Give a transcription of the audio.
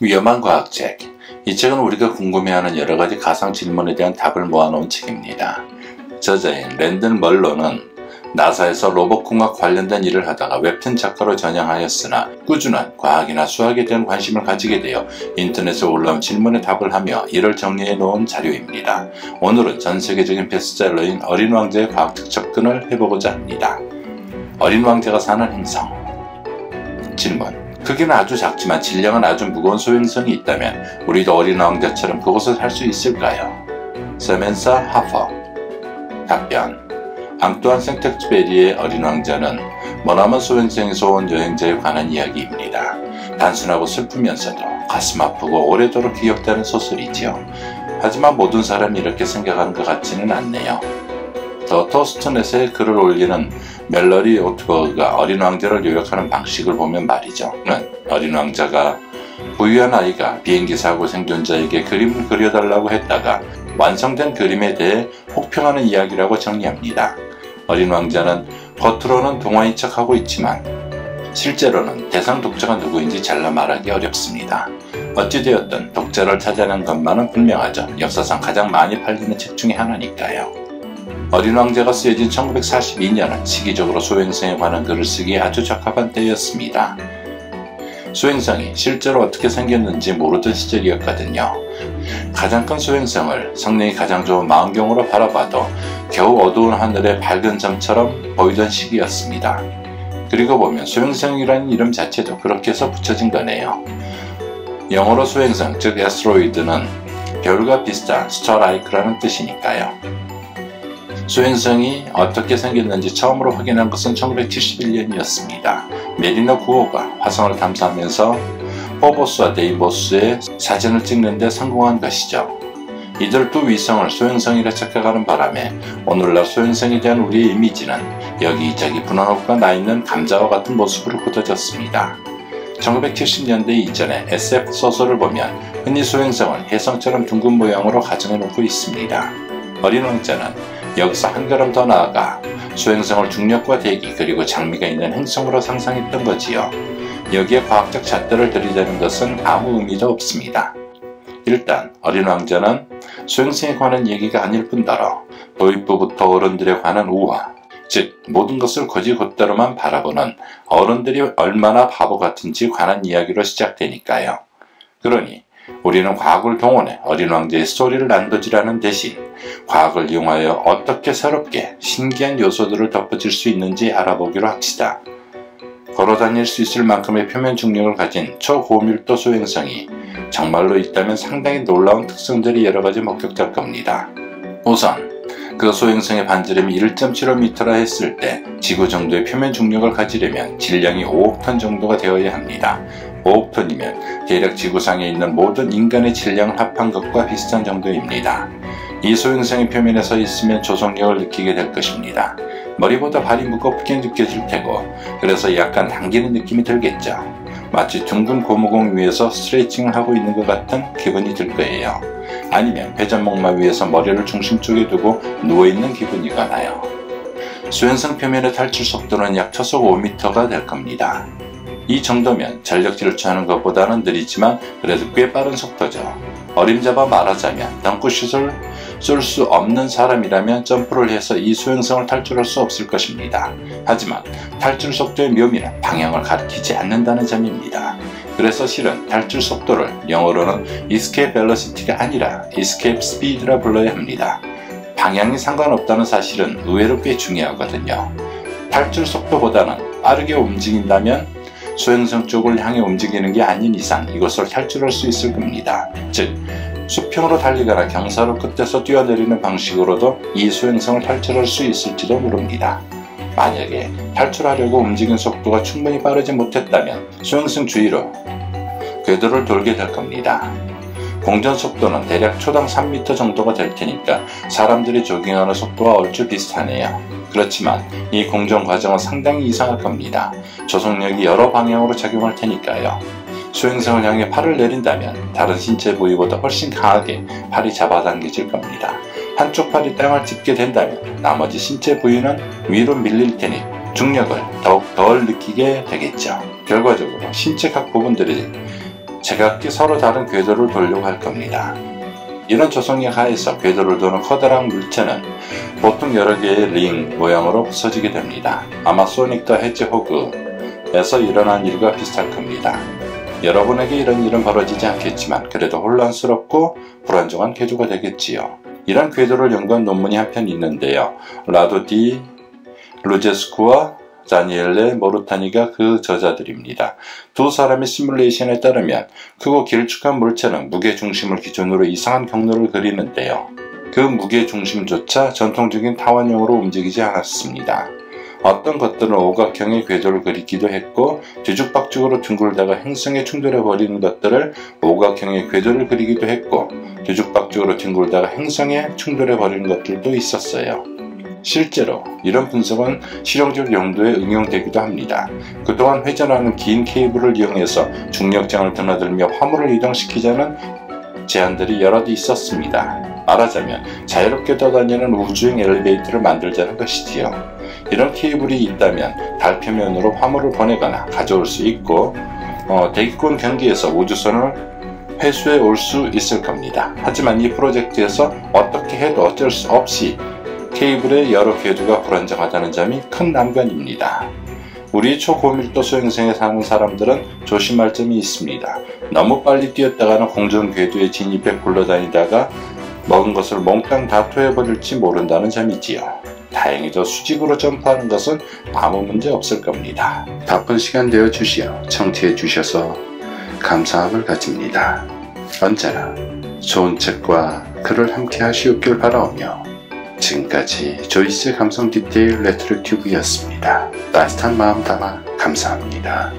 위험한 과학책. 이 책은 우리가 궁금해하는 여러가지 가상 질문에 대한 답을 모아놓은 책입니다. 저자인 랜든 멀로는 나사에서 로봇공학 관련된 일을 하다가 웹툰 작가로 전향하였으나 꾸준한 과학이나 수학에 대한 관심을 가지게 되어 인터넷에 올라온 질문에 답을 하며 이를 정리해 놓은 자료입니다. 오늘은 전 세계적인 베스트셀러인 어린 왕자의 과학적 접근을 해보고자 합니다. 어린 왕자가 사는 행성. 질문. 크기는 아주 작지만 질량은 아주 무거운 소행성이 있다면 우리도 어린 왕자처럼 그곳을 살 수 있을까요? 세멘사 하퍼. 답변. 앙뚜안 생텍쥐페리의 어린 왕자는 머나먼 소행성에서 온 여행자에 관한 이야기입니다. 단순하고 슬프면서도 가슴 아프고 오래도록 기억되는 소설이지요. 하지만 모든 사람이 이렇게 생각하는 것 같지는 않네요. 더 토스트넷에 글을 올리는 멜러리 오트버그가 어린 왕자를 요약하는 방식을 보면 말이죠. 어린 왕자가 부유한 아이가 비행기 사고 생존자에게 그림을 그려달라고 했다가 완성된 그림에 대해 혹평하는 이야기라고 정리합니다. 어린 왕자는 겉으로는 동화인 척하고 있지만 실제로는 대상 독자가 누구인지 잘라 말하기 어렵습니다. 어찌되었든 독자를 찾아낸 것만은 분명하죠. 역사상 가장 많이 팔리는 책 중에 하나니까요. 어린 왕자가 쓰여진 1942년은 시기적으로 소행성에 관한 글을 쓰기에 아주 적합한 때였습니다. 소행성이 실제로 어떻게 생겼는지 모르던 시절이었거든요. 가장 큰 소행성을 성능이 가장 좋은 망원경으로 바라봐도 겨우 어두운 하늘의 밝은 점처럼 보이던 시기였습니다. 그리고 보면 소행성이라는 이름 자체도 그렇게 해서 붙여진 거네요. 영어로 소행성, 즉 에스트로이드는 별과 비슷한 스타-라이크라는 뜻이니까요. 소행성이 어떻게 생겼는지 처음으로 확인한 것은 1971년이었습니다. 메리너 9호가 화성을 탐사하면서 포보스와 데이모스의 사진을 찍는 데 성공한 것이죠. 이들 두 위성을 소행성이라 착각하는 바람에 오늘날 소행성에 대한 우리의 이미지는 여기저기 분한 옷과 나있는 감자와 같은 모습으로 굳어졌습니다. 1970년대 이전에 SF 소설을 보면 흔히 소행성을 혜성처럼 둥근 모양으로 가정해 놓고 있습니다. 어린 왕자는 여기서 한 걸음 더 나아가 소행성을 중력과 대기 그리고 장미가 있는 행성으로 상상했던 거지요. 여기에 과학적 잣대를 들이대는 것은 아무 의미도 없습니다. 일단 어린 왕자는 소행성에 관한 얘기가 아닐 뿐더러 도입부부터 어른들에 관한 우화, 즉 모든 것을 곧이곧대로만 바라보는 어른들이 얼마나 바보 같은지 관한 이야기로 시작되니까요. 그러니 우리는 과학을 동원해 어린 왕자의 스토리를 난도질하는 대신 과학을 이용하여 어떻게 새롭게 신기한 요소들을 덧붙일 수 있는지 알아보기로 합시다. 걸어다닐 수 있을 만큼의 표면 중력을 가진 초고밀도 소행성이 정말로 있다면 상당히 놀라운 특성들이 여러가지 목격될 겁니다. 우선 그 소행성의 반지름이 1.75m라 했을 때 지구 정도의 표면 중력을 가지려면 질량이 5억 톤 정도가 되어야 합니다. 5억 톤이면 대략 지구상에 있는 모든 인간의 질량을 합한 것과 비슷한 정도입니다. 이 소행성의 표면에 서 있으면 조속력을 느끼게 될 것입니다. 머리보다 발이 무겁게 느껴질 테고 그래서 약간 당기는 느낌이 들겠죠. 마치 둥근 고무공 위에서 스트레칭을 하고 있는 것 같은 기분이 들 거예요. 아니면 회전목마 위에서 머리를 중심 쪽에 두고 누워있는 기분이거나요. 소행성 표면의 탈출 속도는 약 초속 5m가 될 겁니다. 이 정도면 전력 질주하는 것보다는 느리지만 그래도 꽤 빠른 속도죠. 어림잡아 말하자면 덩크슛을 쏠 수 없는 사람이라면 점프를 해서 이 소행성을 탈출할 수 없을 것입니다. 하지만 탈출 속도의 묘미는 방향을 가리키지 않는다는 점입니다. 그래서 실은 탈출 속도를 영어로는 escape velocity가 아니라 escape speed라 불러야 합니다. 방향이 상관없다는 사실은 의외로 꽤 중요하거든요. 탈출 속도보다는 빠르게 움직인다면 소행성 쪽을 향해 움직이는 게 아닌 이상 이것을 탈출할 수 있을 겁니다. 즉 수평으로 달리거나 경사로 끝에서 뛰어내리는 방식으로도 이 소행성을 탈출할 수 있을지도 모릅니다. 만약에 탈출하려고 움직인 속도가 충분히 빠르지 못했다면 소행성 주위로 궤도를 돌게 될 겁니다. 공전 속도는 대략 초당 3m 정도가 될 테니까 사람들이 조깅하는 속도와 얼추 비슷하네요. 그렇지만 이 공전 과정은 상당히 이상할 겁니다. 조속력이 여러 방향으로 작용할 테니까요. 소행성을 향해 팔을 내린다면 다른 신체 부위보다 훨씬 강하게 팔이 잡아당겨질 겁니다. 한쪽 팔이 땅을 짚게 된다면 나머지 신체 부위는 위로 밀릴 테니 중력을 더욱 덜 느끼게 되겠죠. 결과적으로 신체 각 부분들이 제각기 서로 다른 궤도를 돌려고 할 겁니다. 이런 조성력 하에서 궤도를 도는 커다란 물체는 보통 여러 개의 링 모양으로 부서지게 됩니다. 아마 소닉 더 헤지호그에서 일어난 일과 비슷할 겁니다. 여러분에게 이런 일은 벌어지지 않겠지만 그래도 혼란스럽고 불안정한 궤도가 되겠지요. 이런 궤도를 연구한 논문이 한 편 있는데요. 라도 디 루제스쿠와 다니엘레 모르타니가 그 저자들입니다. 두 사람의 시뮬레이션에 따르면 크고 길쭉한 물체는 무게중심을 기준으로 이상한 경로를 그리는데요. 그 무게중심조차 전통적인 타원형으로 움직이지 않았습니다. 어떤 것들은 오각형의 궤도를 그리기도 했고 뒤죽박죽으로 둥글다가 행성에 충돌해버리는 것들을 오각형의 궤도를 그리기도 했고 뒤죽박죽으로 둥글다가 행성에 충돌해버리는 것들도 있었어요. 실제로 이런 분석은 실용적 용도에 응용되기도 합니다. 그동안 회전하는 긴 케이블을 이용해서 중력장을 드나들며 화물을 이동시키자는 제안들이 여럿 있었습니다. 말하자면 자유롭게 떠다니는 우주행 엘리베이터를 만들자는 것이지요. 이런 케이블이 있다면 달 표면으로 화물을 보내거나 가져올 수 있고 대기권 경계에서 우주선을 회수해 올 수 있을 겁니다. 하지만 이 프로젝트에서 어떻게 해도 어쩔 수 없이 케이블의 여러 궤도가 불안정하다는 점이 큰 난관입니다. 우리 초고밀도 소행성에 사는 사람들은 조심할 점이 있습니다. 너무 빨리 뛰었다가는 공전 궤도에 진입해 굴러다니다가 먹은 것을 몽땅 다 토해버릴지 모른다는 점이지요. 다행히도 수직으로 점프하는 것은 아무 문제 없을 겁니다. 바쁜 시간 내어 주시어 청취해 주셔서 감사함을 가집니다. 언제나 좋은 책과 글을 함께 하시옵길 바라오며 지금까지 조이스의 감성 디테일 레트로 튜브였습니다. 따뜻한 마음 담아 감사합니다.